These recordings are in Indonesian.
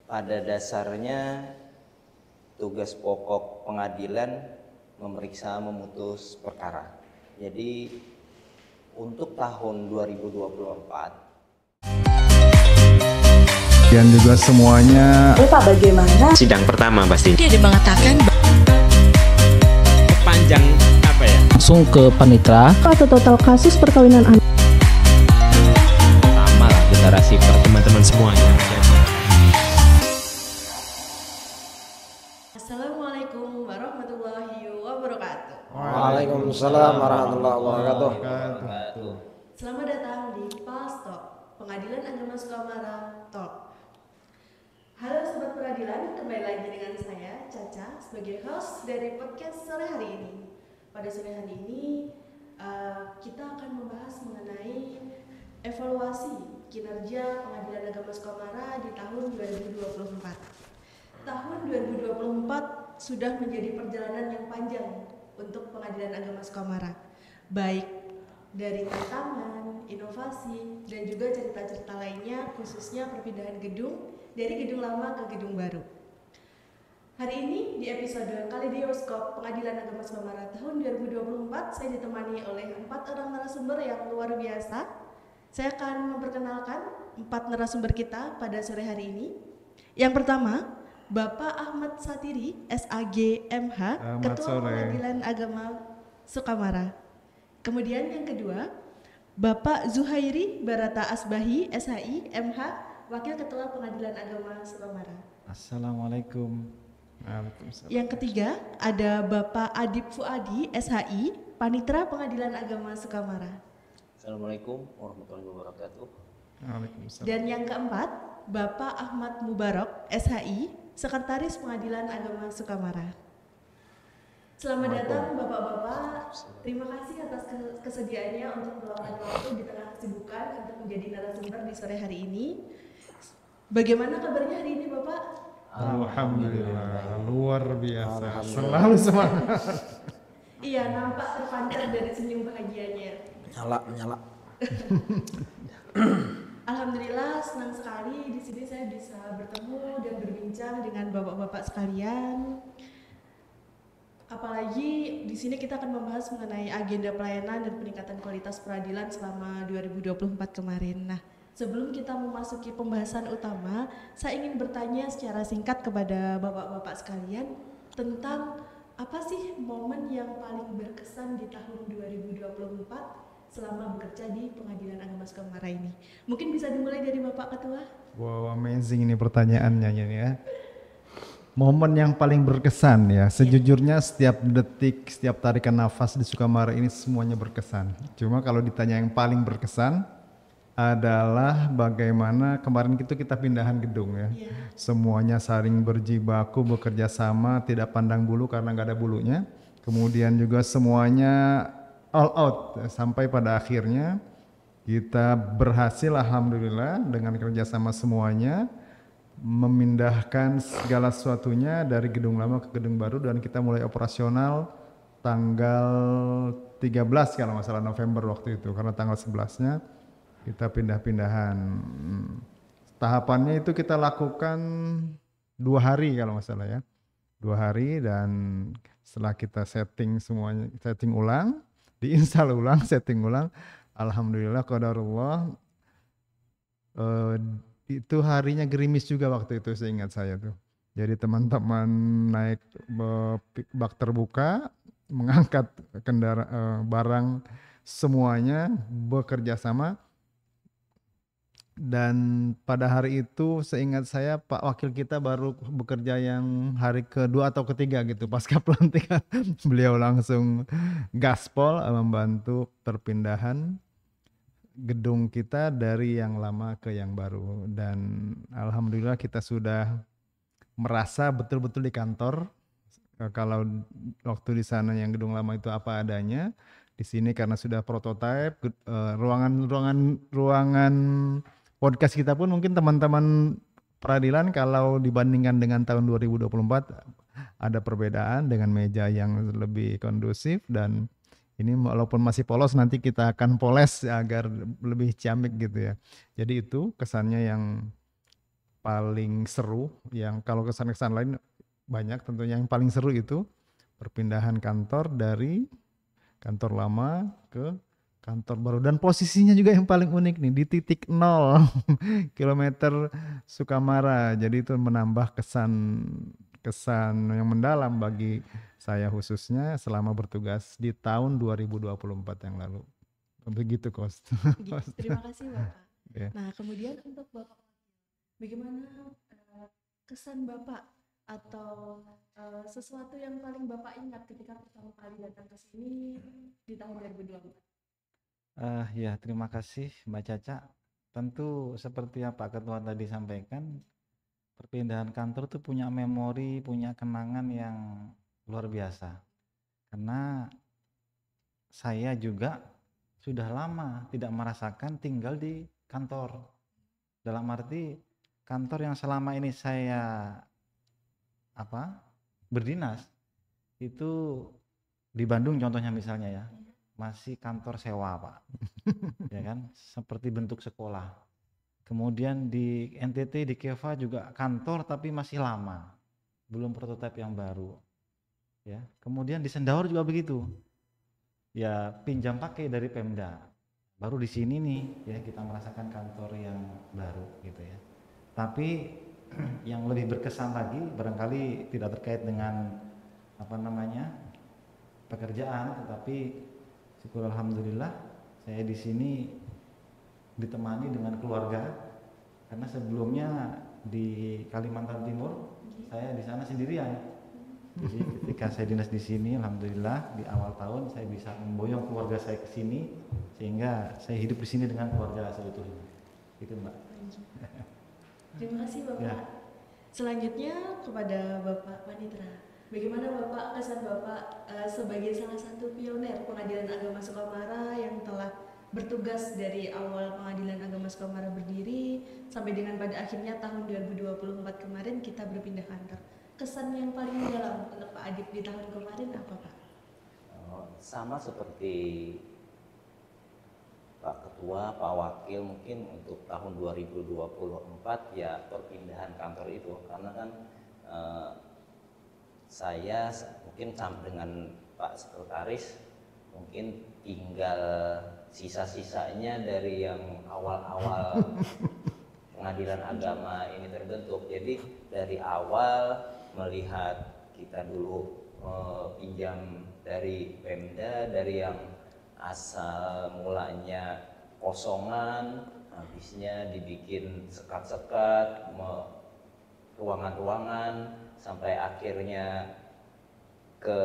pada dasarnya tugas pokok pengadilan memeriksa memutus perkara. Jadi untuk tahun 2024 dan juga semuanya. Pak, bagaimana? Sidang pertama pasti. Dia mengatakan panjang apa ya? Langsung ke panitra. Atau total kasus perkawinan anak. Sama lah generasi per teman-teman semuanya. Assalamualaikum warahmatullahi wabarakatuh. Waalaikumsalam warahmatullahi wabarakatuh. Selamat datang di PAS Talk, Pengadilan Agama Sukamara Talk. Halo Sobat Peradilan, kembali lagi dengan saya, Caca, sebagai host dari podcast sore hari ini. Pada sore hari ini, kita akan membahas mengenai evaluasi kinerja Pengadilan Agama Sukamara di tahun 2024. Tahun 2024 sudah menjadi perjalanan yang panjang untuk Pengadilan Agama Sukamara, baik dari tantangan, inovasi, dan juga cerita-cerita lainnya, khususnya perpindahan gedung dari gedung lama ke gedung baru. Hari ini di episode Kaleidoskop Pengadilan Agama Sukamara tahun 2024, saya ditemani oleh 4 orang narasumber yang luar biasa. Saya akan memperkenalkan 4 narasumber kita pada sore hari ini. Yang pertama, Bapak Ahmad Satiri, SAG MH, Ketua Pengadilan Agama Sukamara. Kemudian yang kedua, Bapak Zuhairi Barata Asbahi, SHI MH, Wakil Ketua Pengadilan Agama Sukamara. Assalamualaikum. Waalaikumsalam. Yang ketiga, ada Bapak Adib Fuadi, SHI, Panitra Pengadilan Agama Sukamara. Assalamualaikum warahmatullahi wabarakatuh. Waalaikumsalam. Dan yang keempat, Bapak Ahmad Mubarak, SHI, Sekretaris Pengadilan Agama Sukamara. Selamat datang Bapak-bapak. Terima kasih atas kesediaannya untuk meluangkan waktu di tengah kesibukan untuk menjadi narasumber di sore hari ini. Bagaimana kabarnya hari ini Bapak? Alhamdulillah, luar biasa. Selalu semangat. Iya, nampak terpancar dari senyum bahagianya. Menyala. Alhamdulillah, senang sekali di sini saya bisa bertemu dan berbincang dengan bapak-bapak sekalian. Apalagi di sini kita akan membahas mengenai agenda pelayanan dan peningkatan kualitas peradilan selama 2024 kemarin. Nah, sebelum kita memasuki pembahasan utama, saya ingin bertanya secara singkat kepada bapak-bapak sekalian tentang apa sih momen yang paling berkesan di tahun 2024 selama bekerja di Pengadilan Agama Sukamara ini. Mungkin bisa dimulai dari Bapak Ketua. Wow, amazing ini pertanyaannya ya. Momen yang paling berkesan ya, sejujurnya setiap detik, setiap tarikan nafas di Sukamara ini semuanya berkesan. Cuma kalau ditanya yang paling berkesan adalah bagaimana kemarin itu kita pindahan gedung ya. Semuanya saling berjibaku, bekerja sama, tidak pandang bulu karena nggak ada bulunya. Kemudian juga semuanya all out sampai pada akhirnya kita berhasil alhamdulillah dengan kerjasama semuanya memindahkan segala sesuatunya dari gedung lama ke gedung baru dan kita mulai operasional tanggal 13 kalau nggak salah November waktu itu karena tanggal 11-nya kita pindah-pindahan. Tahapannya itu kita lakukan 2 hari kalau nggak salah ya, 2 hari dan setelah kita setting semuanya, setting ulang, diinstal ulang, setting ulang, alhamdulillah qadarullah. Itu harinya gerimis juga waktu itu seingat saya tuh. Jadi teman-teman naik bak terbuka, mengangkat barang semuanya bekerja sama. Dan pada hari itu seingat saya Pak Wakil kita baru bekerja yang hari kedua atau ketiga gitu. Pasca pelantikan beliau langsung gaspol membantu perpindahan gedung kita dari yang lama ke yang baru dan alhamdulillah kita sudah merasa betul-betul di kantor. Kalau waktu di sana yang gedung lama itu apa adanya, di sini karena sudah prototipe ruangan podcast kita pun mungkin teman-teman peradilan kalau dibandingkan dengan tahun 2024 ada perbedaan dengan meja yang lebih kondusif dan ini walaupun masih polos nanti kita akan poles agar lebih ciamik gitu ya. Jadi itu kesannya yang paling seru, yang kalau kesan-kesan lain banyak, tentunya yang paling seru itu perpindahan kantor dari kantor lama ke kantor baru, dan posisinya juga yang paling unik nih di titik 0 kilometer Sukamara. Jadi itu menambah kesan yang mendalam bagi saya khususnya selama bertugas di tahun 2024 yang lalu. Begitu, Kos. Terima kasih Bapak. Ya. Nah, kemudian untuk Bapak, bagaimana kesan Bapak atau sesuatu yang paling Bapak ingat ketika pertama kali datang ke sini di tahun 2024? Ya, terima kasih Mbak Caca. Tentu seperti yang Pak Ketua tadi sampaikan, perpindahan kantor itu punya memori, punya kenangan yang luar biasa. Karena saya juga sudah lama tidak merasakan tinggal di kantor. Dalam arti kantor yang selama ini saya berdinas itu di Bandung contohnya misalnya ya, masih kantor sewa Pak, ya kan, seperti bentuk sekolah. Kemudian di NTT di Keva juga kantor tapi masih lama, belum prototipe yang baru, ya. Kemudian di Sendaur juga begitu, ya pinjam pakai dari Pemda. Baru di sini nih ya kita merasakan kantor yang baru gitu ya. Tapi yang lebih berkesan lagi barangkali tidak terkait dengan pekerjaan, tetapi syukur alhamdulillah saya di sini ditemani dengan keluarga, karena sebelumnya di Kalimantan Timur saya di sana sendirian. Jadi ketika saya dinas di sini, alhamdulillah di awal tahun saya bisa memboyong keluarga saya ke sini, sehingga saya hidup di sini dengan keluarga seutuhnya. Gitu Mbak. Terima kasih Bapak. Ya. Selanjutnya kepada Bapak Panitra, bagaimana Bapak kesan Bapak sebagai salah satu pioner Pengadilan Agama Sukamara yang telah bertugas dari awal Pengadilan Agama Sukamara berdiri sampai dengan pada akhirnya tahun 2024 kemarin kita berpindah kantor. Kesan yang paling mendalam untuk Pak Adib di tahun kemarin apa Pak? Sama seperti Pak Ketua, Pak Wakil, mungkin untuk tahun 2024 ya perpindahan kantor itu, karena kan saya mungkin dengan Pak Sekretaris mungkin tinggal sisa-sisanya dari yang awal-awal Pengadilan Agama ini terbentuk. Jadi dari awal melihat kita dulu pinjam dari Pemda, dari yang asal mulanya kosongan, habisnya dibikin sekat-sekat, ruangan-ruangan, sampai akhirnya ke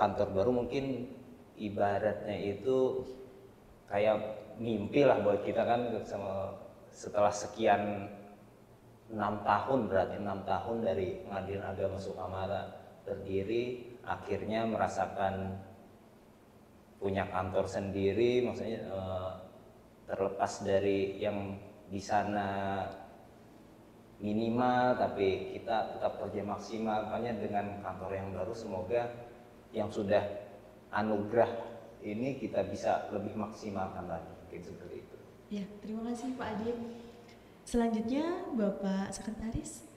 kantor baru. Mungkin ibaratnya itu kayak mimpi lah buat kita kan, setelah sekian 6 tahun, berarti 6 tahun dari Pengadilan Agama Sukamara berdiri, akhirnya merasakan punya kantor sendiri, maksudnya terlepas dari yang di sana minimal, tapi kita tetap kerja maksimal. Makanya dengan kantor yang baru semoga yang sudah anugerah ini kita bisa lebih maksimalkan lagi, mungkin seperti itu. Ya, terima kasih Pak Adib. Selanjutnya Bapak Sekretaris,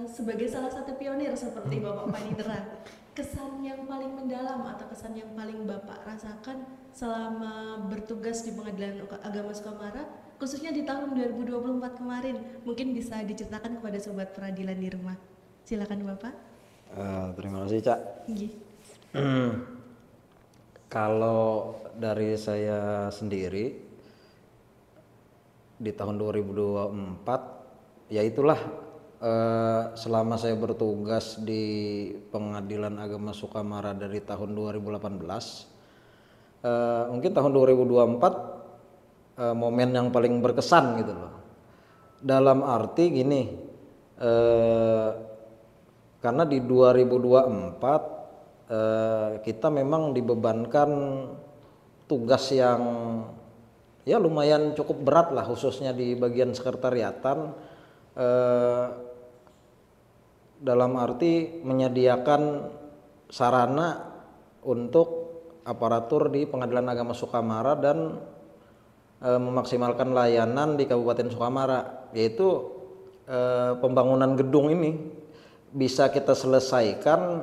sebagai salah satu pionir seperti Bapak Panitra, kesan yang paling mendalam atau kesan yang paling Bapak rasakan selama bertugas di Pengadilan Agama Sukamara, khususnya di tahun 2024 kemarin, mungkin bisa diceritakan kepada sobat peradilan di rumah. Silakan Bapak. Terima kasih Cak. Nggih. Kalau dari saya sendiri di tahun 2024, ya itulah selama saya bertugas di Pengadilan Agama Sukamara dari tahun 2018, mungkin tahun 2024 momen yang paling berkesan gitu loh. Dalam arti gini, karena di 2024 kita memang dibebankan tugas yang ya lumayan cukup berat lah, khususnya di bagian sekretariatan, dalam arti menyediakan sarana untuk aparatur di Pengadilan Agama Sukamara dan memaksimalkan layanan di Kabupaten Sukamara, yaitu pembangunan gedung ini bisa kita selesaikan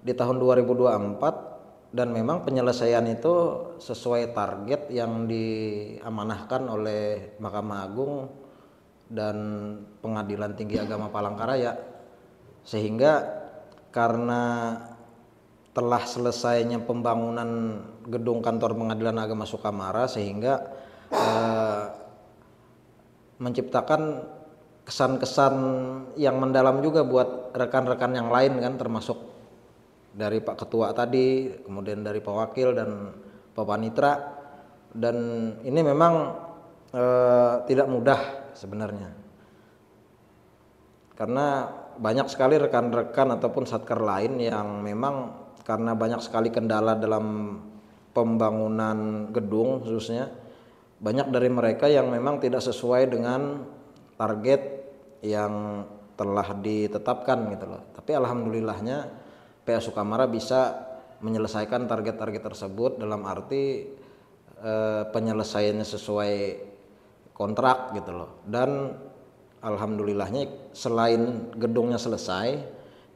di tahun 2024 dan memang penyelesaian itu sesuai target yang diamanahkan oleh Mahkamah Agung dan Pengadilan Tinggi Agama Palangkaraya, sehingga karena telah selesainya pembangunan gedung kantor Pengadilan Agama Sukamara sehingga menciptakan kesan-kesan yang mendalam juga buat rekan-rekan yang lain kan, termasuk dari Pak Ketua tadi, kemudian dari Pak Wakil dan Pak Panitra. Dan ini memang tidak mudah sebenarnya, karena banyak sekali rekan-rekan ataupun satker lain yang memang karena banyak sekali kendala dalam pembangunan gedung khususnya, banyak dari mereka yang memang tidak sesuai dengan target yang telah ditetapkan gitu loh. Tapi alhamdulillahnya PA Sukamara bisa menyelesaikan target-target tersebut, dalam arti penyelesaiannya sesuai kontrak gitu loh. Dan alhamdulillahnya selain gedungnya selesai,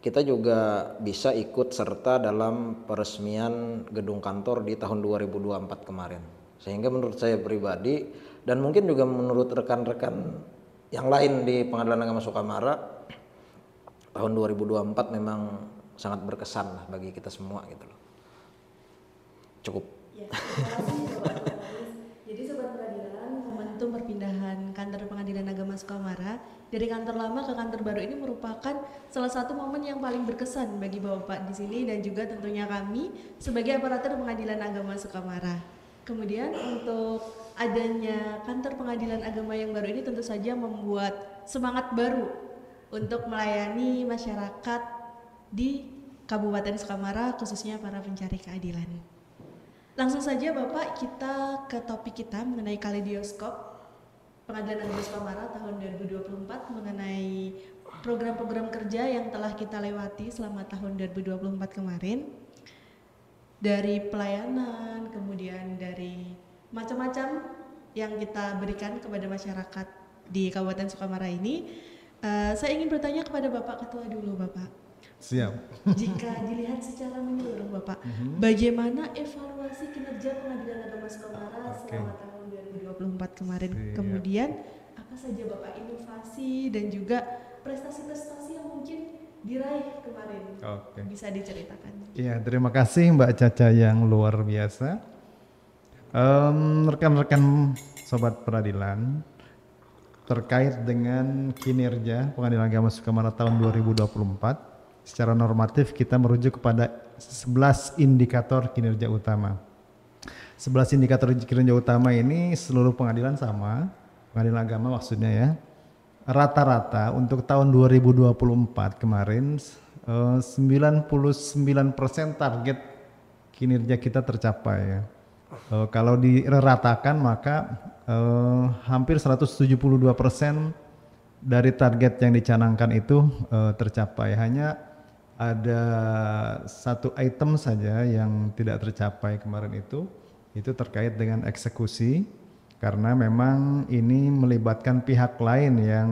kita juga bisa ikut serta dalam peresmian gedung kantor di tahun 2024 kemarin. Sehingga menurut saya pribadi dan mungkin juga menurut rekan-rekan yang lain di Pengadilan Agama Sukamara, tahun 2024 memang sangat berkesan lah bagi kita semua gitu loh. Cukup. Ya, terima kasih Bapak Kapolres. Jadi Sobat Peradilan, momentum perpindahan kantor Pengadilan Agama Sukamara dari kantor lama ke kantor baru ini merupakan salah satu momen yang paling berkesan bagi Bapak di sini dan juga tentunya kami sebagai aparatur Pengadilan Agama Sukamara. Kemudian untuk adanya kantor Pengadilan Agama yang baru ini tentu saja membuat semangat baru untuk melayani masyarakat di Kabupaten Sukamara, khususnya para pencari keadilan. Langsung saja Bapak, kita ke topik kita mengenai kaleidoskop Pengadilan Agama Sukamara tahun 2024 mengenai program-program kerja yang telah kita lewati selama tahun 2024 kemarin. Dari pelayanan, kemudian dari macam-macam yang kita berikan kepada masyarakat di Kabupaten Sukamara ini. Saya ingin bertanya kepada Bapak Ketua dulu, Bapak. Siap. Jika dilihat secara menyeluruh, Bapak, bagaimana evaluasi kinerja Pengadilan Agama Sukamara selama tahun 2024 kemarin? Siap. Kemudian apa saja Bapak inovasi dan juga prestasi-prestasi yang mungkin diraih kemarin? Bisa diceritakan? Iya, terima kasih Mbak Caca yang luar biasa. Rekan-rekan Sobat Peradilan, terkait dengan kinerja Pengadilan Agama Sukamara tahun 2024, secara normatif kita merujuk kepada 11 indikator kinerja utama. 11 indikator kinerja utama ini seluruh pengadilan sama, pengadilan agama maksudnya ya. Rata-rata untuk tahun 2024 kemarin 99% target kinerja kita tercapai ya. Kalau diratakan maka hampir 172% dari target yang dicanangkan itu tercapai. Hanya ada satu item saja yang tidak tercapai kemarin itu terkait dengan eksekusi, karena memang ini melibatkan pihak lain yang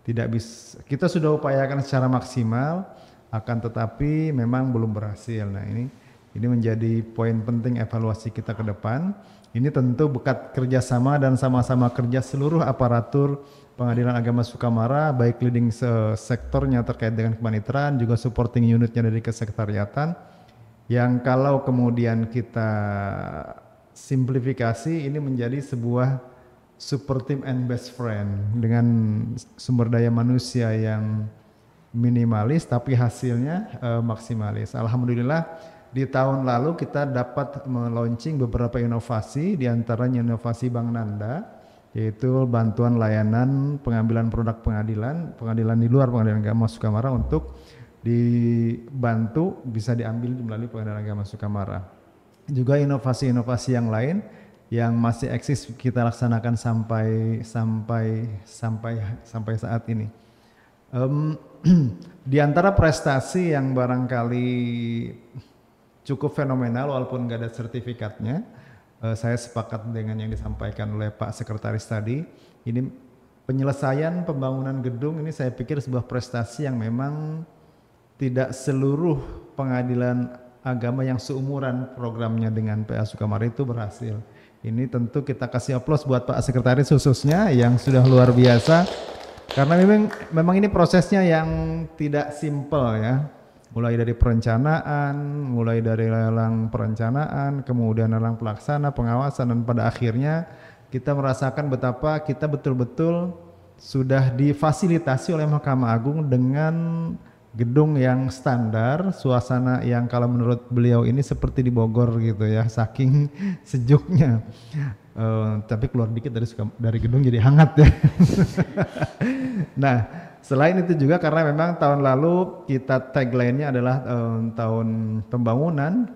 tidak bisa, kita sudah upayakan secara maksimal, akan tetapi memang belum berhasil. Nah ini menjadi poin penting evaluasi kita ke depan. Ini tentu berkat kerjasama dan sama-sama kerja seluruh aparatur Pengadilan Agama Sukamara, baik leading sektornya terkait dengan kepanitraan, juga supporting unitnya dari kesekretariatan, yang kalau kemudian kita simplifikasi ini menjadi sebuah super team and best friend dengan sumber daya manusia yang minimalis tapi hasilnya maksimalis. Alhamdulillah di tahun lalu kita dapat meluncing beberapa inovasi, diantaranya inovasi Bank Nanda, yaitu bantuan layanan pengambilan produk pengadilan di luar Pengadilan Agama Sukamara untuk dibantu bisa diambil melalui Pengadilan Agama Sukamara. Juga inovasi-inovasi yang lain yang masih eksis kita laksanakan sampai saat ini. Di antara prestasi yang barangkali cukup fenomenal walaupun nggak ada sertifikatnya, saya sepakat dengan yang disampaikan oleh Pak Sekretaris tadi. Ini penyelesaian pembangunan gedung ini saya pikir sebuah prestasi yang memang tidak seluruh pengadilan agama yang seumuran programnya dengan PA Sukamara itu berhasil. Ini tentu kita kasih aplaus buat Pak Sekretaris khususnya yang sudah luar biasa. Karena memang ini prosesnya yang tidak simpel ya. Mulai dari perencanaan, mulai dari lelang perencanaan, kemudian lelang pelaksana, pengawasan, dan pada akhirnya kita merasakan betapa kita betul-betul sudah difasilitasi oleh Mahkamah Agung dengan gedung yang standar, suasana yang kalau menurut beliau ini seperti di Bogor gitu ya, saking sejuknya. Tapi keluar dikit dari gedung jadi hangat ya. Nah, selain itu juga karena memang tahun lalu kita tagline-nya adalah tahun pembangunan,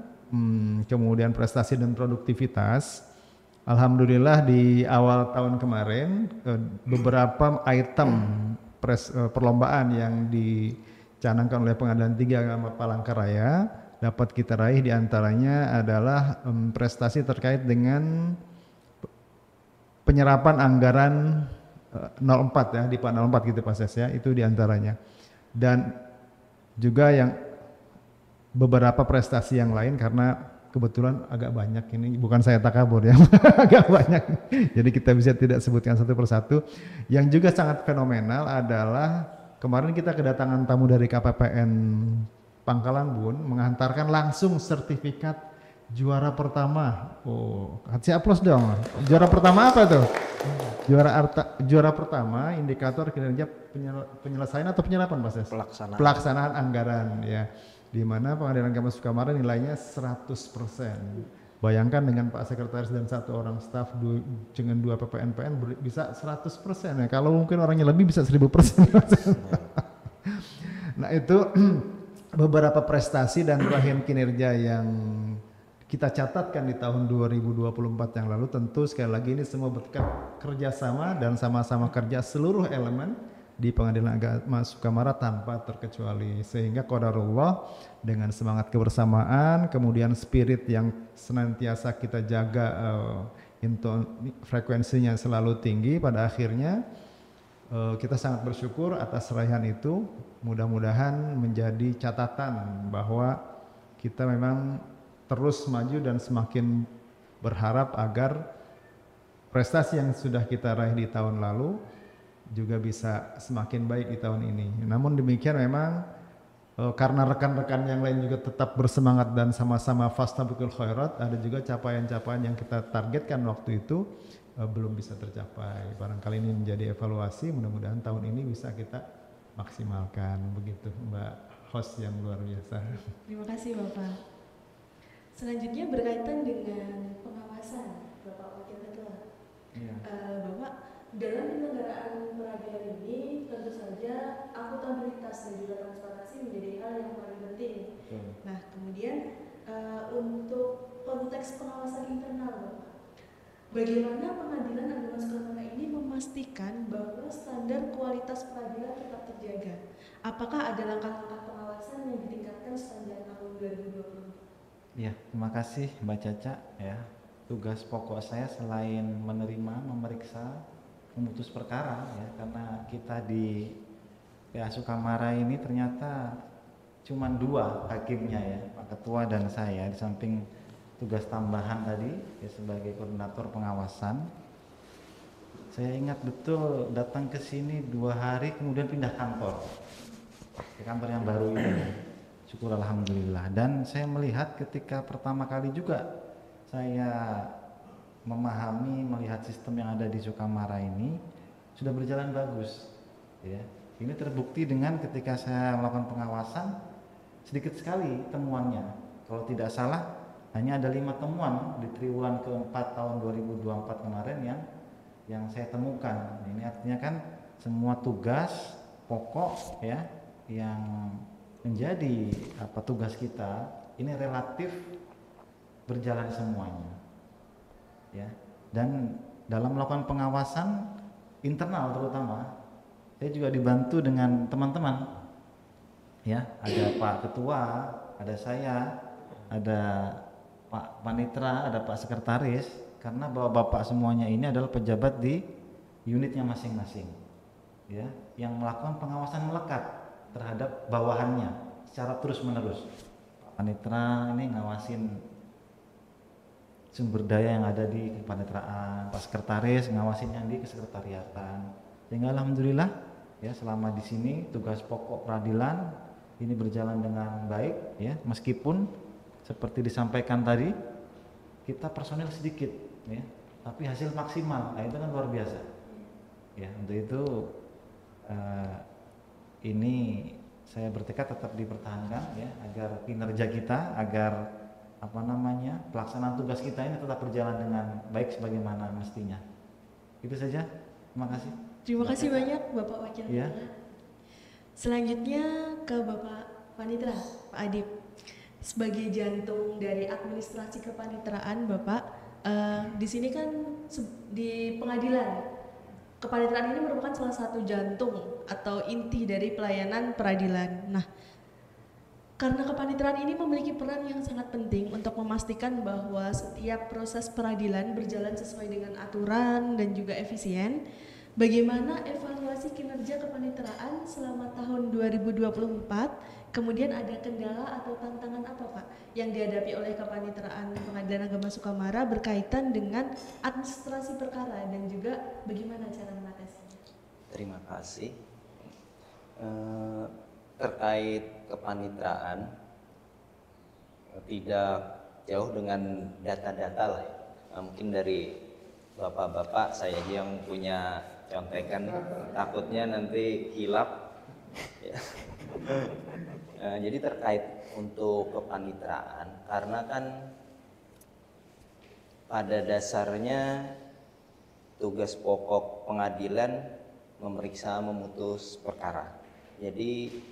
kemudian prestasi dan produktivitas. Alhamdulillah di awal tahun kemarin beberapa item perlombaan yang dicanangkan oleh Pengadilan Tinggi Agama Palangkaraya dapat kita raih, diantaranya adalah prestasi terkait dengan penyerapan anggaran 04 ya, di Pak 04 gitu Pak Ses ya, itu diantaranya. Dan juga yang beberapa prestasi yang lain karena kebetulan agak banyak ini, bukan saya takabur ya, agak banyak. Jadi kita bisa tidak sebutkan satu persatu. Yang juga sangat fenomenal adalah kemarin kita kedatangan tamu dari KPPN Pangkalan Bun mengantarkan langsung sertifikat juara pertama. Oh, kasih aplaus dong. Juara pertama apa tuh? Juara pertama indikator kinerja penyelesaian atau penyerapan Pak Ses? Pelaksanaan anggaran ya. Di mana Pengadilan Agama Sukamara nilainya 100%. Bayangkan dengan Pak Sekretaris dan satu orang staf dengan 2 PPNPN bisa 100% ya. Kalau mungkin orangnya lebih bisa 1000%. Nah itu beberapa prestasi dan raihan kinerja yang kita catatkan di tahun 2024 yang lalu. Tentu sekali lagi ini semua berkat kerjasama dan sama-sama kerja seluruh elemen di Pengadilan Agama Sukamara tanpa terkecuali, sehingga qadarullah dengan semangat kebersamaan, kemudian spirit yang senantiasa kita jaga frekuensinya selalu tinggi, pada akhirnya kita sangat bersyukur atas raihan itu. Mudah-mudahan menjadi catatan bahwa kita memang terus maju dan semakin berharap agar prestasi yang sudah kita raih di tahun lalu juga bisa semakin baik di tahun ini. Namun demikian memang karena rekan-rekan yang lain juga tetap bersemangat dan sama-sama fastabiqul khairat, ada juga capaian-capaian yang kita targetkan waktu itu belum bisa tercapai. Barangkali ini menjadi evaluasi, mudah-mudahan tahun ini bisa kita maksimalkan. Begitu Mbak host yang luar biasa. Terima kasih Bapak. Selanjutnya berkaitan dengan pengawasan Bapak Wakil Ketua. Ya. Bapak, dalam penyelenggaraan peradilan ini tentu saja akuntabilitas dan juga transparansi menjadi hal yang paling penting. Nah, kemudian untuk konteks pengawasan internal, Bapak, bagaimana Pengadilan Agama Sukamara ini memastikan bahwa standar kualitas peradilan tetap terjaga? Apakah ada langkah-langkah pengawasan yang ditingkatkan sepanjang tahun 2020? Ya, terima kasih Mbak Caca ya. Tugas pokok saya selain menerima, memeriksa, memutus perkara ya, karena kita di PA Sukamara ini ternyata cuma 2 hakimnya ya, Pak Ketua dan saya, di samping tugas tambahan tadi ya sebagai koordinator pengawasan. Saya ingat betul datang ke sini 2 hari kemudian pindah kantor ke kantor yang baru ini. Syukur alhamdulillah. Dan saya melihat ketika pertama kali juga saya memahami, melihat sistem yang ada di Sukamara ini sudah berjalan bagus ya. Ini terbukti dengan ketika saya melakukan pengawasan sedikit sekali temuannya. Kalau tidak salah hanya ada 5 temuan di triwulan keempat tahun 2024 kemarin yang saya temukan. Ini artinya kan semua tugas pokok ya yang menjadi tugas kita ini relatif berjalan semuanya ya. Dan dalam melakukan pengawasan internal terutama saya juga dibantu dengan teman-teman ya, ada Pak Ketua, ada saya, ada Pak Panitra, ada Pak Sekretaris, karena bapak-bapak semuanya ini adalah pejabat di unitnya masing-masing ya yang melakukan pengawasan melekat terhadap bawahannya secara terus-menerus. Panitra ini ngawasin sumber daya yang ada di kepaniteraan, Pak Sekretaris ngawasin yang di kesekretariatan. Sehingga alhamdulillah ya selama di sini tugas pokok peradilan ini berjalan dengan baik ya, meskipun seperti disampaikan tadi kita personil sedikit ya, tapi hasil maksimal. Nah, itu kan luar biasa. Ya, untuk itu ini saya bertekad tetap dipertahankan ya agar kinerja kita, agar pelaksanaan tugas kita ini tetap berjalan dengan baik sebagaimana mestinya. Itu saja. Terima kasih. Terima kasih banyak Bapak Wakil. Ya. Selanjutnya ke Bapak Panitra, Pak Adib. Sebagai jantung dari administrasi kepanitraan, Bapak, di sini kan di pengadilan, kepanitraan ini merupakan salah satu jantung atau inti dari pelayanan peradilan. Nah, karena kepanitraan ini memiliki peran yang sangat penting untuk memastikan bahwa setiap proses peradilan berjalan sesuai dengan aturan dan juga efisien. Bagaimana evaluasi kinerja kepanitraan selama tahun 2024? Kemudian ada kendala atau tantangan apa Pak yang dihadapi oleh kepanitraan Pengadilan Agama Sukamara berkaitan dengan administrasi perkara dan juga bagaimana cara mengatasinya? Terima kasih. Terkait kepanitraan tidak jauh dengan data-data lah ya. Mungkin dari bapak-bapak saya aja yang punya contekan, takutnya nanti hilap ya. Jadi terkait untuk kepanitraan, karena kan pada dasarnya tugas pokok pengadilan memeriksa, memutus perkara. Jadi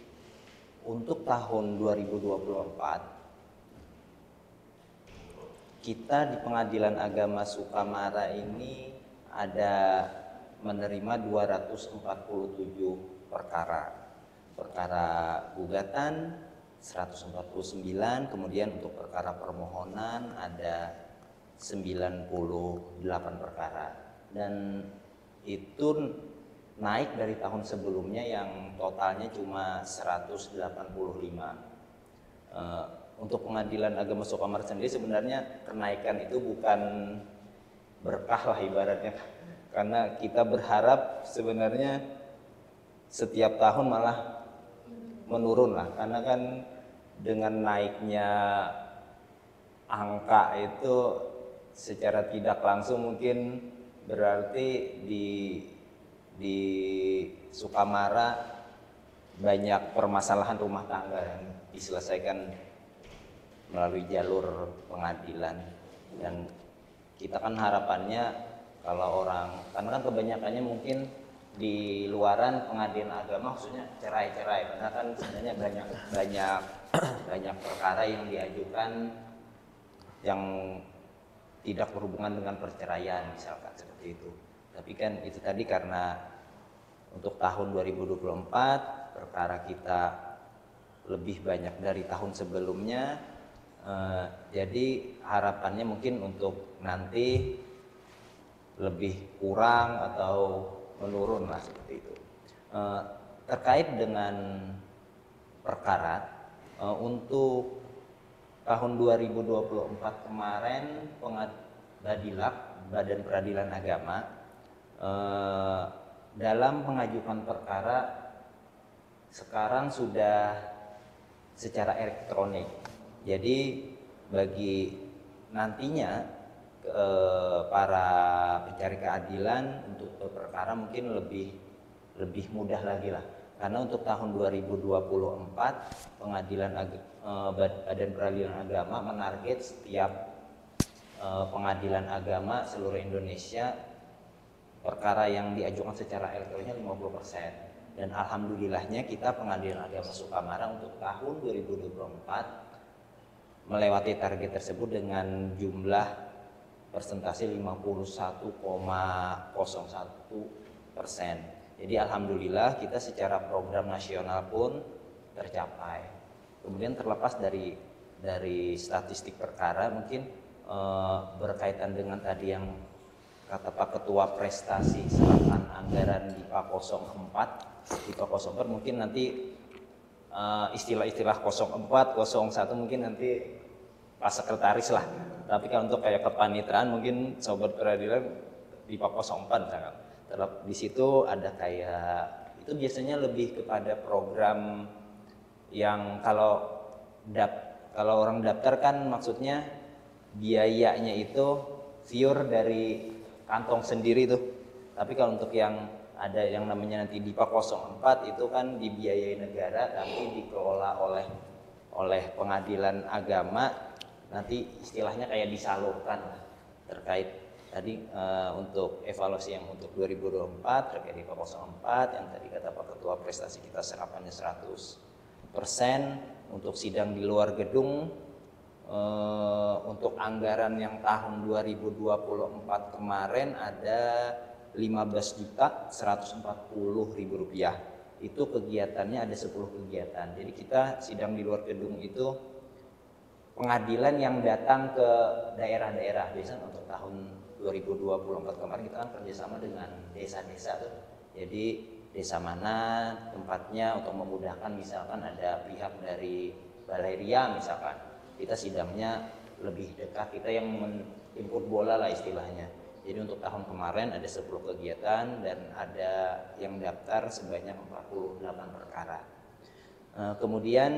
untuk tahun 2024 kita di Pengadilan Agama Sukamara ini ada menerima 247 perkara gugatan 149, kemudian untuk perkara permohonan ada 98 perkara, dan itu naik dari tahun sebelumnya yang totalnya cuma 185. Untuk Pengadilan Agama Sukamara sendiri sebenarnya kenaikan itu bukan berkah lah ibaratnya, karena kita berharap sebenarnya setiap tahun malah menurun lah, karena kan dengan naiknya angka itu secara tidak langsung mungkin berarti di Sukamara banyak permasalahan rumah tangga yang diselesaikan melalui jalur pengadilan, dan kita kan harapannya kalau orang, karena kan kebanyakannya mungkin di luaran pengadilan agama khususnya cerai-cerai, karena kan sebenarnya banyak perkara yang diajukan yang tidak berhubungan dengan perceraian misalkan seperti itu. Tapi kan itu tadi karena untuk tahun 2024 perkara kita lebih banyak dari tahun sebelumnya, jadi harapannya mungkin untuk nanti lebih kurang atau menurun lah seperti itu. Terkait dengan perkara untuk tahun 2024 kemarin Badan Peradilan Agama dalam mengajukan perkara sekarang sudah secara elektronik. Jadi bagi nantinya para pencari keadilan untuk perkara mungkin lebih mudah lagi lah, karena untuk tahun 2024 Badan Peradilan Agama menarget setiap pengadilan agama seluruh Indonesia perkara yang diajukan secara elektroniknya 50%. Dan alhamdulillahnya kita Pengadilan Agama Sukamara untuk tahun 2024 melewati target tersebut dengan jumlah persentase 51,01%. Jadi alhamdulillah kita secara program nasional pun tercapai. Kemudian terlepas dari statistik perkara, mungkin berkaitan dengan tadi yang kata Pak Ketua prestasi serapan anggaran DIPA 04. DIPA 04 mungkin nanti istilah-istilah 04, 01 mungkin nanti Pak Sekretaris lah. Tapi kalau untuk kayak kepaniteraan mungkin Sobat Peradilan DIPA 04 misalkan. Di situ ada kayak itu biasanya lebih kepada program yang kalau orang daftar kan maksudnya biayanya itu pure dari kantong sendiri tuh. Tapi kalau untuk yang ada yang namanya nanti DIPA 04 itu kan dibiayai negara tapi dikelola oleh pengadilan agama, nanti istilahnya kayak disalurkan terkait tadi untuk evaluasi yang untuk 2024 terkait DIPA 04 yang tadi kata Pak Ketua prestasi kita serapannya 100%. Untuk sidang di luar gedung untuk anggaran yang tahun 2024 kemarin ada 15.140.000 rupiah. Itu kegiatannya ada 10 kegiatan. Jadi kita sidang di luar gedung itu pengadilan yang datang ke daerah-daerah. Biasanya untuk tahun 2024 kemarin kita kan kerjasama dengan desa-desa tuh. Jadi desa mana tempatnya untuk memudahkan, misalkan ada pihak dari Balai Ria misalkan, kita sidangnya lebih dekat, kita yang menjemput bola lah istilahnya. Jadi untuk tahun kemarin ada 10 kegiatan dan ada yang daftar sebanyak 48 perkara. Kemudian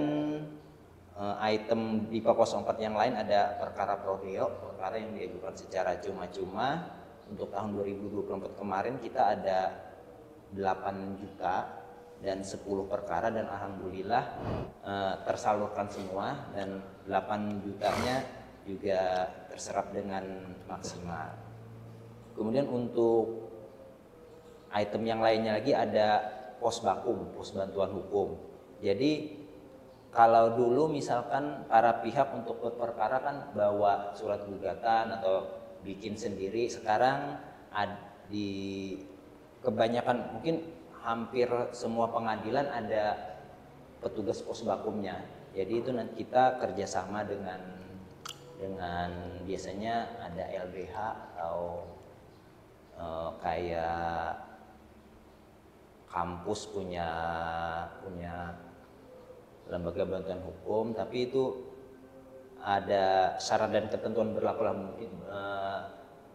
item DIPA 04 yang lain ada perkara prodeo, perkara yang diajukan secara cuma-cuma. Untuk tahun 2024 kemarin kita ada 8 juta dan 10 perkara dan alhamdulillah tersalurkan semua dan 8 jutanya juga terserap dengan maksimal. Kemudian untuk item yang lainnya lagi ada pos bakum, pos bantuan hukum. Jadi kalau dulu misalkan para pihak untuk perkara kan bawa surat gugatan atau bikin sendiri, sekarang di kebanyakan mungkin hampir semua pengadilan ada petugas pos bakumnya. Jadi itu nanti kita kerjasama dengan biasanya ada LBH atau kayak kampus punya lembaga bantuan hukum, tapi itu ada syarat dan ketentuan berlaku lah, mungkin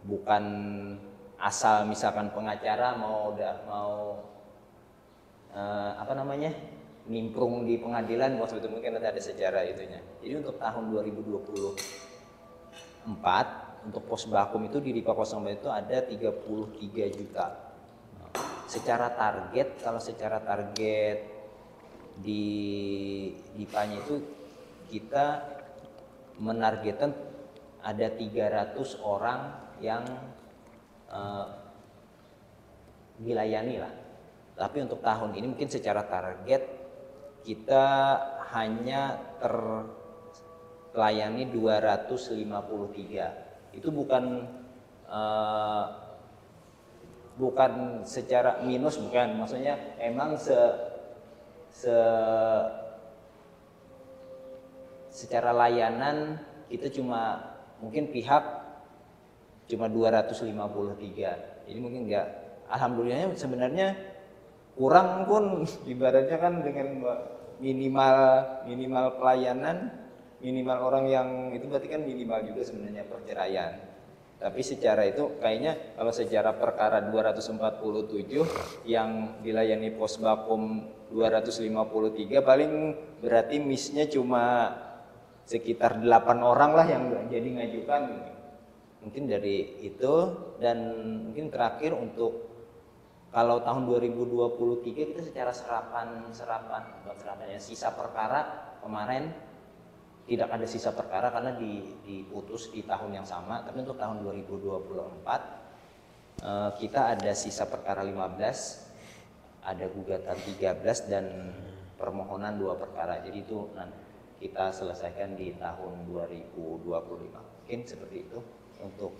bukan asal misalkan pengacara mau nimprung di pengadilan, waktu itu mungkin ada sejarah itunya. Jadi untuk tahun 2024 untuk pos bakum itu di DIPA 04 itu ada 33 juta. Secara target, kalau secara target di DIPA-nya itu kita menargetkan ada 300 orang yang dilayani lah. Tapi untuk tahun ini mungkin secara target kita hanya terlayani 253. Itu bukan secara minus, bukan, maksudnya emang secara layanan kita cuma mungkin pihak cuma 253. Jadi mungkin enggak, alhamdulillahnya sebenarnya kurang pun ibaratnya kan dengan minimal pelayanan, minimal orang yang itu berarti kan minimal juga sebenarnya perceraian. Tapi secara itu kayaknya kalau secara perkara 247 yang dilayani pos bakum 253 paling berarti missnya cuma sekitar 8 orang lah yang jadi ngajukan. Mungkin dari itu, dan mungkin terakhir untuk kalau tahun 2023 kita secara sisa perkara kemarin tidak ada sisa perkara karena diputus di tahun yang sama. Tapi untuk tahun 2024 kita ada sisa perkara 15, ada gugatan 13 dan permohonan 2 perkara. Jadi itu nanti kita selesaikan di tahun 2025. Mungkin seperti itu untuk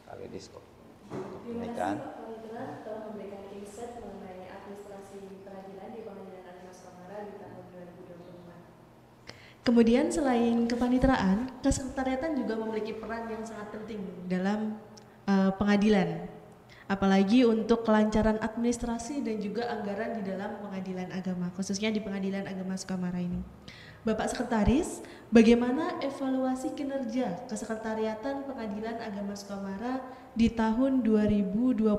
kali diskop. Terima kasih Pak Panitera telah memberikan insight mengenai administrasi peradilan di Pengadilan Agama Sukamara di tahun 2024. Kemudian selain kepaniteraan, kesekretariatan juga memiliki peran yang sangat penting dalam pengadilan. Apalagi untuk kelancaran administrasi dan juga anggaran di dalam pengadilan agama, khususnya di Pengadilan Agama Sukamara ini. Bapak Sekretaris, bagaimana evaluasi kinerja Kesekretariatan Pengadilan Agama Sukamara di tahun 2024?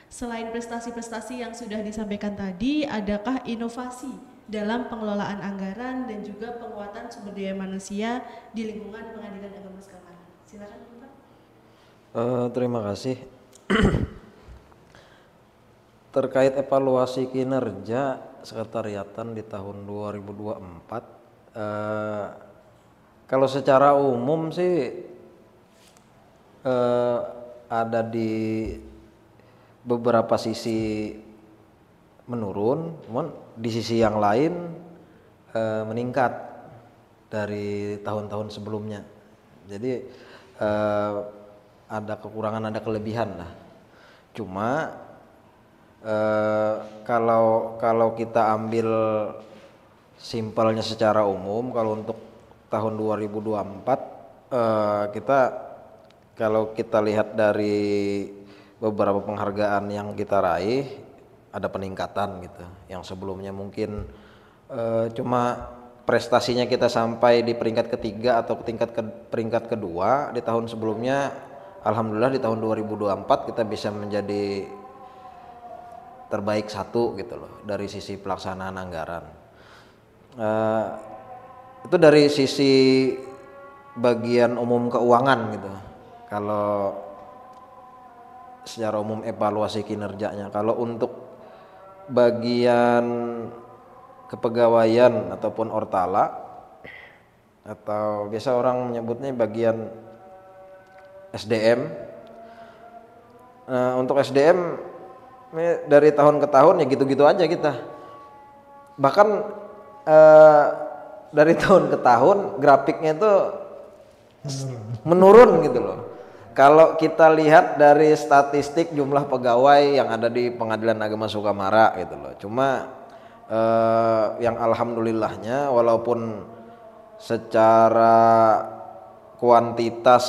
Selain prestasi-prestasi yang sudah disampaikan tadi, adakah inovasi dalam pengelolaan anggaran dan juga penguatan sumber daya manusia di lingkungan Pengadilan Agama Sukamara? Silakan, Bapak. Terima kasih. Terkait evaluasi kinerja sekretariatan di tahun 2024, kalau secara umum sih ada di beberapa sisi menurun, namun di sisi yang lain meningkat dari tahun-tahun sebelumnya. Jadi ada kekurangan, ada kelebihan lah. Cuma kalau kita ambil simpelnya secara umum, kalau untuk tahun 2024 kalau kita lihat dari beberapa penghargaan yang kita raih, ada peningkatan gitu. Yang sebelumnya mungkin cuma prestasinya kita sampai di peringkat ketiga atau peringkat kedua, di tahun sebelumnya alhamdulillah di tahun 2024 kita bisa menjadi terbaik satu gitu loh dari sisi pelaksanaan anggaran. Itu dari sisi bagian umum keuangan gitu. Kalau secara umum evaluasi kinerjanya, kalau untuk bagian kepegawaian ataupun ortala, atau biasa orang menyebutnya bagian SDM. Untuk SDM dari tahun ke tahun ya gitu-gitu aja kita. Bahkan dari tahun ke tahun grafiknya itu menurun gitu loh. Kalau kita lihat dari statistik jumlah pegawai yang ada di Pengadilan Agama Sukamara gitu loh. Cuma yang alhamdulillahnya walaupun secara kuantitas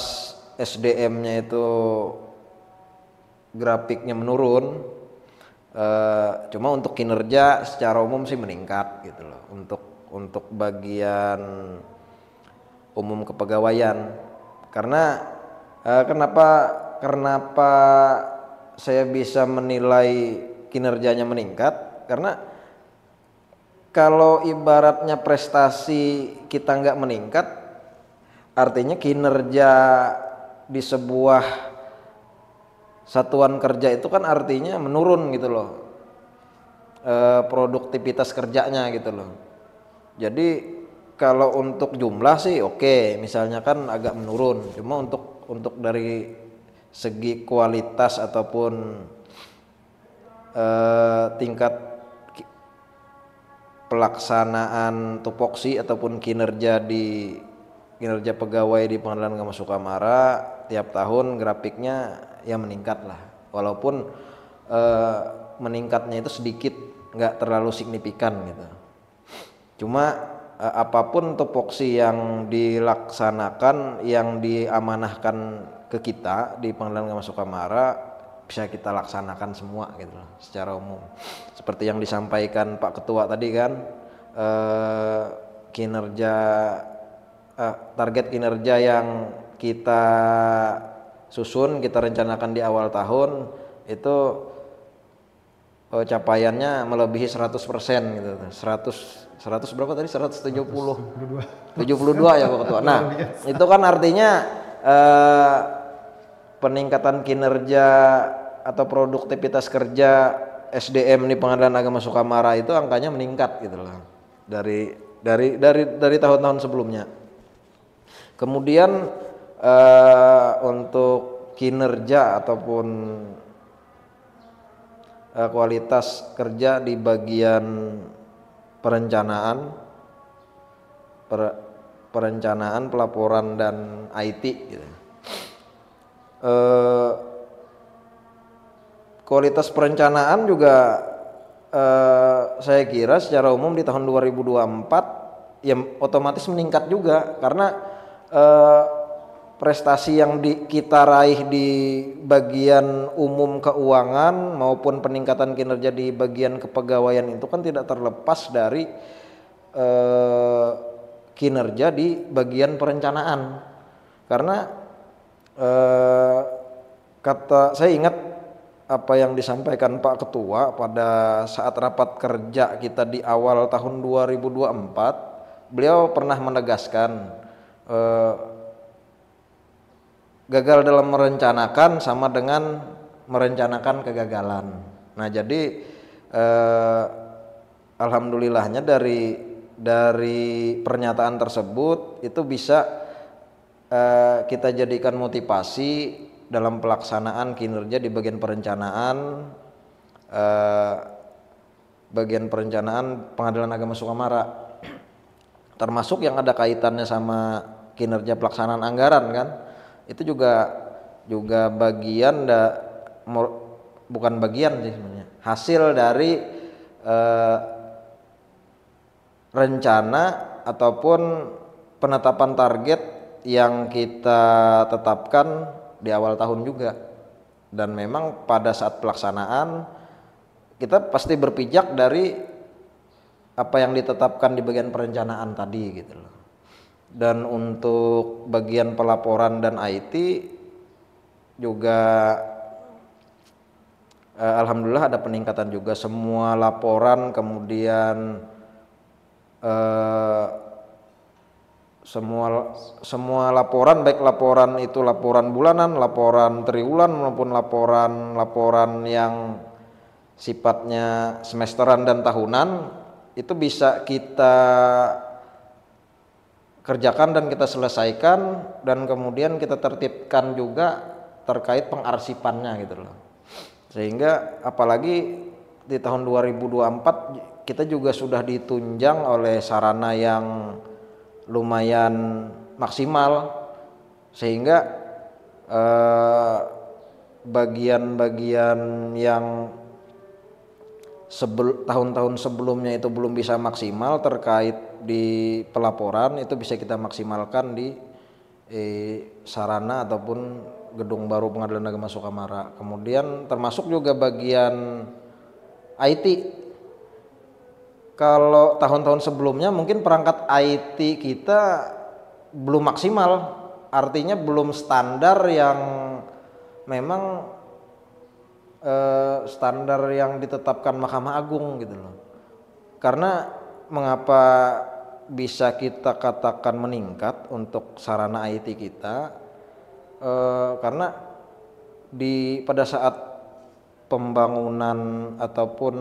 SDM-nya itu grafiknya menurun, cuma untuk kinerja secara umum sih meningkat gitu loh. Untuk bagian umum kepegawaian, karena kenapa saya bisa menilai kinerjanya meningkat, karena kalau ibaratnya prestasi kita nggak meningkat, artinya kinerja di sebuah satuan kerja itu kan artinya menurun gitu loh, produktivitas kerjanya gitu loh. Jadi kalau untuk jumlah sih oke, misalnya kan agak menurun, cuma untuk dari segi kualitas ataupun tingkat pelaksanaan tupoksi ataupun kinerja pegawai di Pengadilan Agama Sukamara tiap tahun grafiknya ya meningkat lah, walaupun meningkatnya itu sedikit, nggak terlalu signifikan gitu. Cuma apapun tupoksi yang dilaksanakan, yang diamanahkan ke kita di Pengadilan Agama Sukamara bisa kita laksanakan semua gitu loh, secara umum. Seperti yang disampaikan Pak Ketua tadi kan, target kinerja yang kita susun, kita rencanakan di awal tahun itu capaiannya melebihi 100% gitu. 100 berapa tadi? 172 ya Pak Ketua. Nah, itu kan artinya peningkatan kinerja atau produktivitas kerja SDM di Pengadilan Agama Sukamara itu angkanya meningkat gitu loh. Dari tahun-tahun sebelumnya. Kemudian untuk kinerja ataupun kualitas kerja di bagian perencanaan, pelaporan dan IT gitu. Kualitas perencanaan juga saya kira secara umum di tahun 2024 ya otomatis meningkat juga, karena prestasi yang kita raih di bagian umum keuangan maupun peningkatan kinerja di bagian kepegawaian itu kan tidak terlepas dari kinerja di bagian perencanaan. Karena saya ingat apa yang disampaikan Pak Ketua pada saat rapat kerja kita di awal tahun 2024, beliau pernah menegaskan gagal dalam merencanakan sama dengan merencanakan kegagalan. Nah, jadi alhamdulillahnya dari pernyataan tersebut itu bisa kita jadikan motivasi dalam pelaksanaan kinerja di bagian perencanaan Pengadilan Agama Sukamara, termasuk yang ada kaitannya sama kinerja pelaksanaan anggaran kan. Itu juga bagian bukan bagian sih sebenarnya, hasil dari rencana ataupun penetapan target yang kita tetapkan di awal tahun juga. Dan memang pada saat pelaksanaan kita pasti berpijak dari apa yang ditetapkan di bagian perencanaan tadi gitu loh. Dan untuk bagian pelaporan dan IT juga alhamdulillah ada peningkatan juga. Semua laporan kemudian semua laporan, baik laporan itu laporan bulanan, laporan triwulan maupun laporan yang sifatnya semesteran dan tahunan, itu bisa kita kerjakan dan kita selesaikan, dan kemudian kita tertibkan juga terkait pengarsipannya gitu loh. Sehingga apalagi di tahun 2024 kita juga sudah ditunjang oleh sarana yang lumayan maksimal, sehingga bagian-bagian yang tahun-tahun sebelumnya itu belum bisa maksimal terkait di pelaporan, itu bisa kita maksimalkan di sarana ataupun gedung baru Pengadilan Agama Sukamara. Kemudian termasuk juga bagian IT. Kalau tahun-tahun sebelumnya mungkin perangkat IT kita belum maksimal, artinya belum standar yang memang standar yang ditetapkan Mahkamah Agung gitu loh. Karena mengapa bisa kita katakan meningkat untuk sarana IT kita, karena pada saat pembangunan ataupun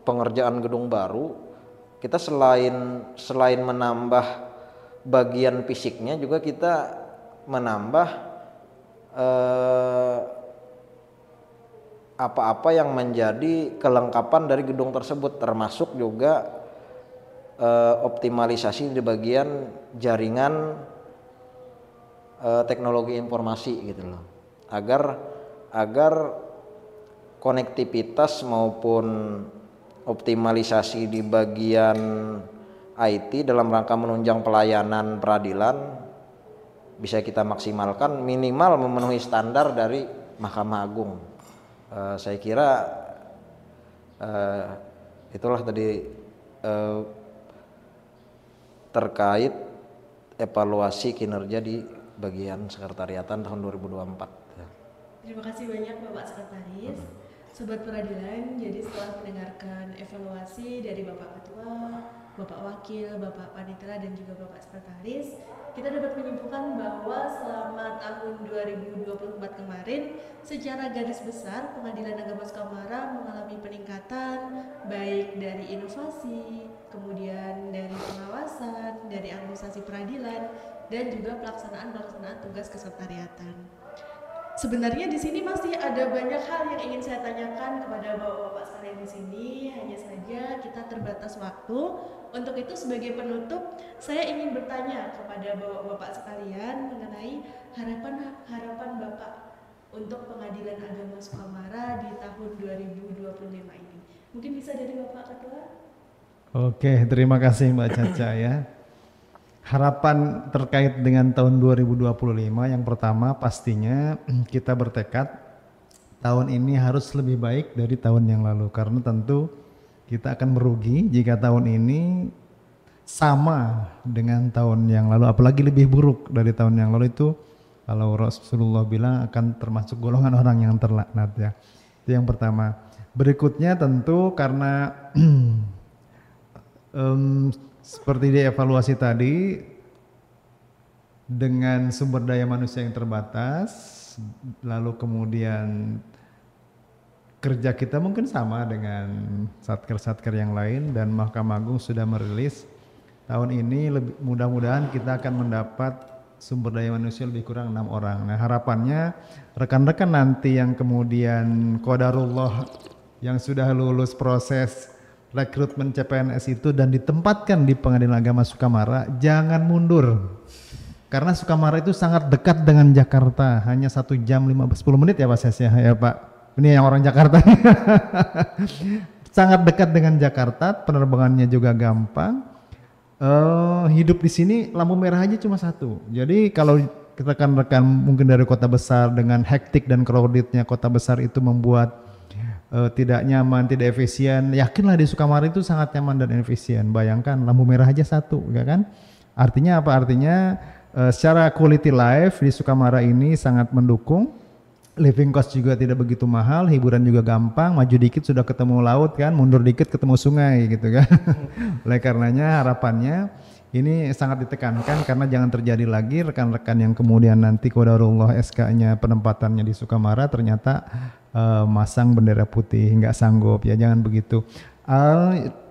pengerjaan gedung baru, kita selain menambah bagian fisiknya juga kita menambah apa-apa yang menjadi kelengkapan dari gedung tersebut, termasuk juga optimalisasi di bagian jaringan teknologi informasi gitu loh, agar konektivitas maupun optimalisasi di bagian IT dalam rangka menunjang pelayanan peradilan bisa kita maksimalkan, minimal memenuhi standar dari Mahkamah Agung. Saya kira itulah tadi terkait evaluasi kinerja di bagian sekretariatan tahun 2024. Terima kasih banyak Bapak Sekretaris. Sobat Peradilan, jadi setelah mendengarkan evaluasi dari Bapak Ketua, Bapak Wakil, Bapak Panitera, dan juga Bapak Sekretaris, kita dapat menyimpulkan bahwa selama tahun 2024 kemarin, secara garis besar Pengadilan Agama Sukamara mengalami peningkatan baik dari inovasi, kemudian dari pengawasan, dari administrasi peradilan, dan juga pelaksanaan tugas kesekretariatan. Sebenarnya di sini masih ada banyak hal yang ingin saya tanyakan kepada bapak-bapak sekalian di sini. Hanya saja kita terbatas waktu. Untuk itu sebagai penutup, saya ingin bertanya kepada bapak-bapak sekalian mengenai harapan bapak untuk Pengadilan Agama Sukamara di tahun 2025 ini. Mungkin bisa dari Bapak Ketua? Oke, terima kasih Mbak Caca ya. Harapan terkait dengan tahun 2025 yang pertama pastinya kita bertekad tahun ini harus lebih baik dari tahun yang lalu, karena tentu kita akan merugi jika tahun ini sama dengan tahun yang lalu, apalagi lebih buruk dari tahun yang lalu. Itu kalau Rasulullah bilang akan termasuk golongan orang yang terlaknat ya. Itu yang pertama. Berikutnya tentu karena seperti dievaluasi tadi, dengan sumber daya manusia yang terbatas, lalu kemudian kerja kita mungkin sama dengan satker-satker yang lain, dan Mahkamah Agung sudah merilis tahun ini mudah-mudahan kita akan mendapat sumber daya manusia lebih kurang 6 orang. Nah, harapannya rekan-rekan nanti yang kemudian qadarullah yang sudah lulus proses rekrutmen CPNS itu dan ditempatkan di Pengadilan Agama Sukamara, jangan mundur. Karena Sukamara itu sangat dekat dengan Jakarta, hanya 1 jam 10 menit ya Pak Ses ya Pak. Ini yang orang Jakarta. Sangat dekat dengan Jakarta, penerbangannya juga gampang. Hidup di sini lampu merah aja cuma 1. Jadi kalau rekan-rekan mungkin dari kota besar dengan hektik dan crowdednya kota besar itu membuat tidak nyaman, tidak efisien, yakinlah di Sukamara itu sangat nyaman dan efisien. Bayangkan lampu merah aja 1, ya kan? Artinya apa? Artinya secara quality life di Sukamara ini sangat mendukung. Living cost juga tidak begitu mahal, hiburan juga gampang, maju dikit sudah ketemu laut kan, mundur dikit ketemu sungai gitu kan. Oleh karenanya harapannya ini sangat ditekankan karena jangan terjadi lagi rekan-rekan yang kemudian nanti qadarullah SK-nya penempatannya di Sukamara ternyata masang bendera putih, nggak sanggup ya, jangan begitu.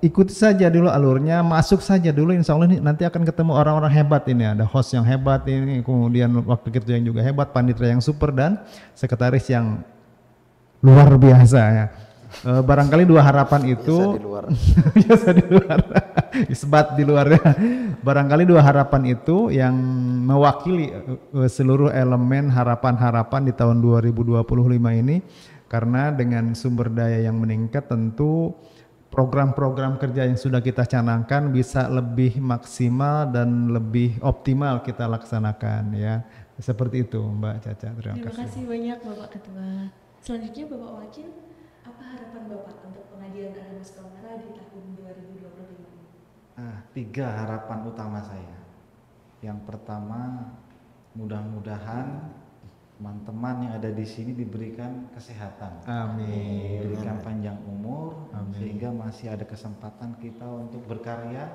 Ikuti saja dulu alurnya, masuk saja dulu, insya Allah nanti akan ketemu orang-orang hebat ini, ada host yang hebat ini, kemudian waktu kerja yang juga hebat, panitia yang super, dan sekretaris yang luar biasa ya. Barangkali 2 harapan itu biasa di luar isbat di luar ya. Barangkali 2 harapan itu yang mewakili seluruh elemen harapan-harapan di tahun 2025 ini, karena dengan sumber daya yang meningkat tentu program-program kerja yang sudah kita canangkan bisa lebih maksimal dan lebih optimal kita laksanakan ya. Seperti itu Mbak Caca. Terima kasih banyak Bapak Ketua. Selanjutnya Bapak Wakil, apa harapan Bapak untuk Pengadilan Agama Sukamara di tahun 2025? 3 harapan utama saya. Yang pertama, mudah-mudahan teman-teman yang ada di sini diberikan kesehatan, amin, diberikan panjang umur, amin, sehingga masih ada kesempatan kita untuk berkarya,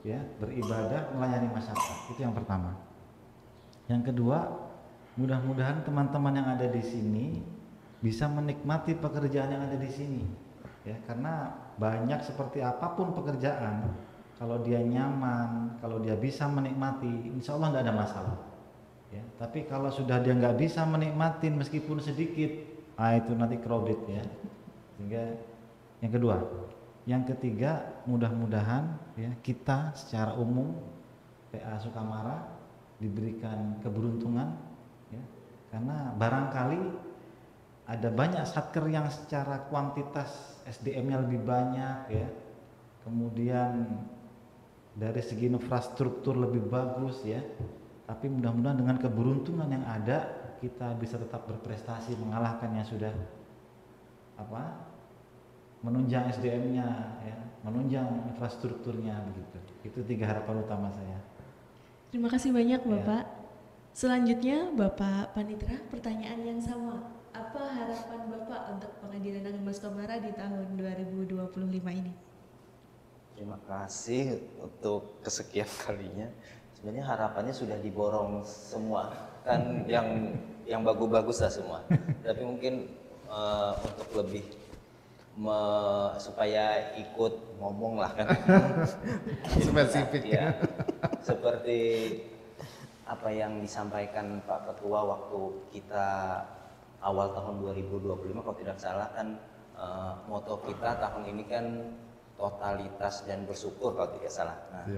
ya, beribadah, melayani masyarakat. Itu yang pertama. Yang kedua, mudah-mudahan teman-teman yang ada di sini bisa menikmati pekerjaan yang ada di sini, ya, karena banyak seperti apapun pekerjaan, kalau dia nyaman, kalau dia bisa menikmati, insya Allah tidak ada masalah. Ya, tapi kalau sudah dia nggak bisa menikmati meskipun sedikit, itu nanti crowded ya. Sehingga yang kedua, yang ketiga, mudah-mudahan ya kita secara umum PA Sukamara diberikan keberuntungan, ya, karena barangkali ada banyak satker yang secara kuantitas SDM-nya lebih banyak ya, kemudian dari segi infrastruktur lebih bagus ya. Tapi mudah-mudahan dengan keberuntungan yang ada kita bisa tetap berprestasi mengalahkan yang sudah menunjang SDM-nya ya, menunjang infrastrukturnya begitu. Itu 3 harapan utama saya. Terima kasih banyak Bapak. Ya. Selanjutnya Bapak Panitra, pertanyaan yang sama. Apa harapan Bapak untuk Pengadilan Agama Sukamara di tahun 2025 ini? Terima kasih untuk kesekian kalinya. Sebenarnya harapannya sudah diborong semua kan, yang bagus-bagus lah semua. Tapi mungkin untuk lebih supaya ikut ngomong lah kan. Spesifik ya. Seperti apa yang disampaikan Pak Ketua waktu kita awal tahun 2025 kalau tidak salah kan, moto kita tahun ini kan totalitas dan bersyukur kalau tidak salah. Nah,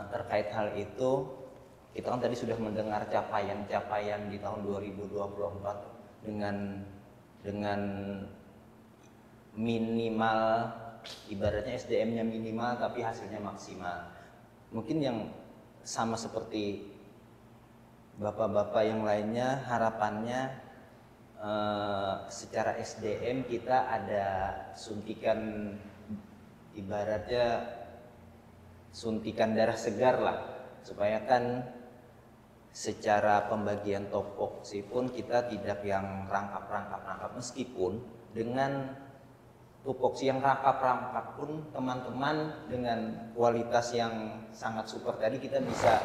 terkait hal itu kita kan tadi sudah mendengar capaian-capaian di tahun 2024 dengan minimal, ibaratnya SDM-nya minimal tapi hasilnya maksimal. Mungkin yang sama seperti bapak-bapak yang lainnya, harapannya secara SDM kita ada suntikan, ibaratnya suntikan darah segar lah, supaya kan secara pembagian topoksi pun kita tidak yang rangkap, meskipun dengan tupoksi yang rangkap pun teman-teman dengan kualitas yang sangat super tadi kita bisa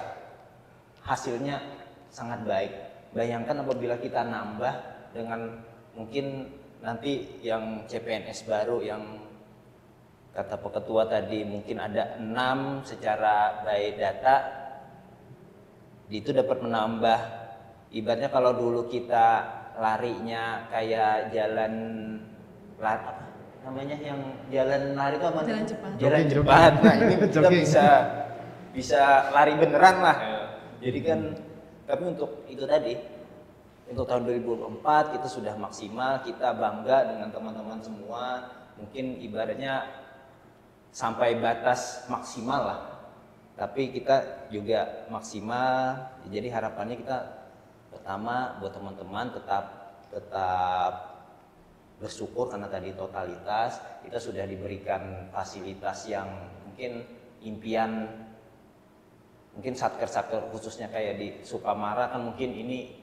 hasilnya sangat baik. Bayangkan apabila kita nambah dengan mungkin nanti yang CPNS baru yang kata Pak Ketua tadi mungkin ada 6 secara by data, itu dapat menambah, ibaratnya kalau dulu kita larinya kayak jalan apa namanya yang jalan lari itu apa? Jalan cepat. Jalan Jogging, cepat. Nah ini kita Jogging. bisa lari beneran lah. Jadi kan, tapi untuk itu tadi, untuk tahun 2024 kita sudah maksimal, kita bangga dengan teman-teman semua. Mungkin ibaratnya sampai batas maksimal lah, tapi kita juga maksimal. Jadi harapannya kita pertama buat teman-teman tetap bersyukur karena tadi totalitas kita sudah diberikan fasilitas yang mungkin impian, mungkin satker-satker khususnya kayak di Sukamara kan mungkin ini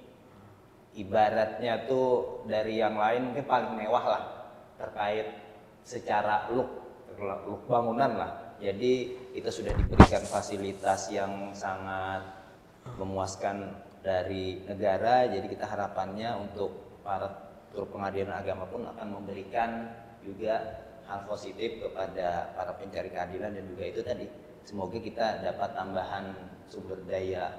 ibaratnya tuh dari yang lain mungkin paling mewah lah terkait secara look bangunan lah. Jadi kita sudah diberikan fasilitas yang sangat memuaskan dari negara. Jadi kita harapannya untuk para pengadilan agama pun akan memberikan juga hal positif kepada para pencari keadilan, dan juga itu tadi semoga kita dapat tambahan sumber daya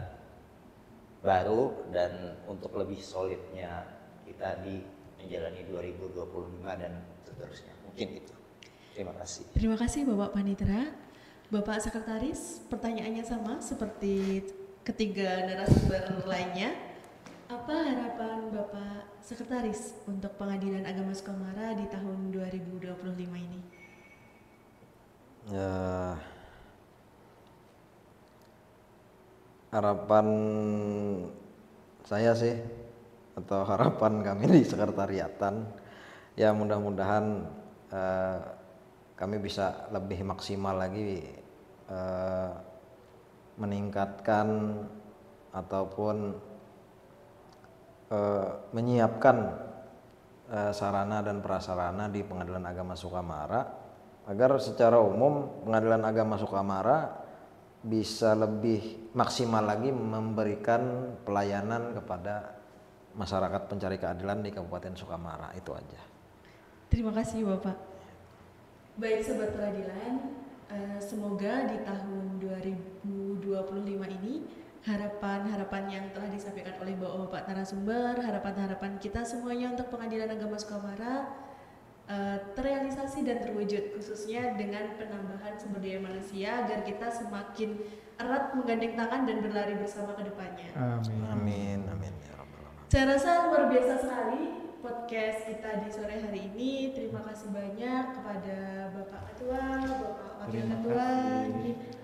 baru dan untuk lebih solidnya kita di menjalani 2025 dan seterusnya. Mungkin itu. Terima kasih. Terima kasih Bapak Panitera. Bapak Sekretaris, pertanyaannya sama seperti ketiga narasumber lainnya. Apa harapan Bapak Sekretaris untuk Pengadilan Agama Sukamara di tahun 2025 ini? Harapan saya sih, atau harapan kami di sekretariatan, ya mudah-mudahan kami bisa lebih maksimal lagi meningkatkan ataupun menyiapkan sarana dan prasarana di Pengadilan Agama Sukamara agar secara umum Pengadilan Agama Sukamara bisa lebih maksimal lagi memberikan pelayanan kepada masyarakat pencari keadilan di Kabupaten Sukamara. Itu aja. Terima kasih Bapak. Baik Sobat Peradilan, semoga di tahun 2025 ini harapan-harapan yang telah disampaikan oleh Bapak narasumber, harapan-harapan kita semuanya untuk Pengadilan Agama Sukamara terrealisasi dan terwujud, khususnya dengan penambahan sumber daya manusia agar kita semakin erat menggandeng tangan dan berlari bersama ke depannya. Amin. Amin ya rabbal alamin. Saya rasa luar biasa sekali podcast kita di sore hari ini. Terima kasih banyak kepada Bapak Ketua, Bapak Wakil Ketua,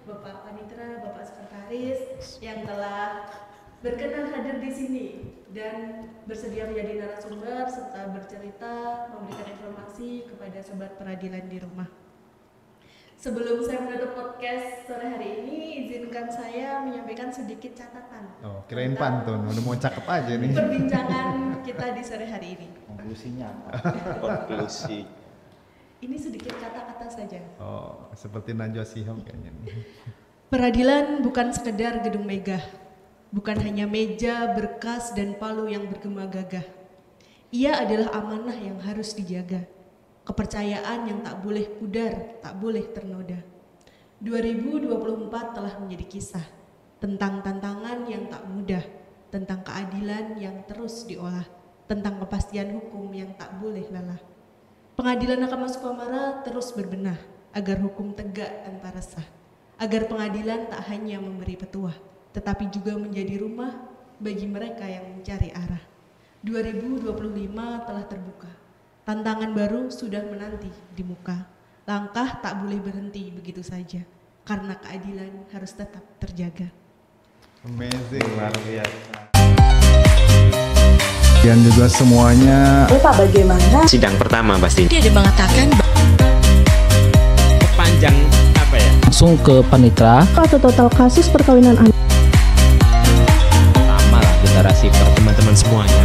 Bapak Panitera, Bapak Sekretaris yang telah berkenan hadir di sini dan bersedia menjadi narasumber serta bercerita, memberikan informasi kepada sobat peradilan di rumah. Sebelum saya menutup podcast sore hari ini, izinkan saya menyampaikan sedikit catatan. Oh, kirain pantun, udah mau cakep aja nih. Perbincangan kita di sore hari ini. Konklusinya apa? Konklusi. Ini sedikit kata-kata saja. Oh, seperti Najwa Shihab kayaknya nih. Peradilan bukan sekedar gedung megah, bukan hanya meja, berkas, dan palu yang bergema gagah. Ia adalah amanah yang harus dijaga. Kepercayaan yang tak boleh pudar, tak boleh ternoda. 2024 telah menjadi kisah tentang tantangan yang tak mudah, tentang keadilan yang terus diolah, tentang kepastian hukum yang tak boleh lelah. Pengadilan Agama Sukamara terus berbenah agar hukum tegak tanpa resah, agar pengadilan tak hanya memberi petuah, tetapi juga menjadi rumah bagi mereka yang mencari arah. 2025 telah terbuka. Tantangan baru sudah menanti di muka. Langkah tak boleh berhenti begitu saja, karena keadilan harus tetap terjaga. Amazing. Luar biasa. Dan juga semuanya Pak, bagaimana? Sidang pertama pasti. Dia mengatakan Panjang apa ya? Langsung ke panitra. Atau total kasus perkawinan anak. Sama lah generasi per teman-teman semuanya.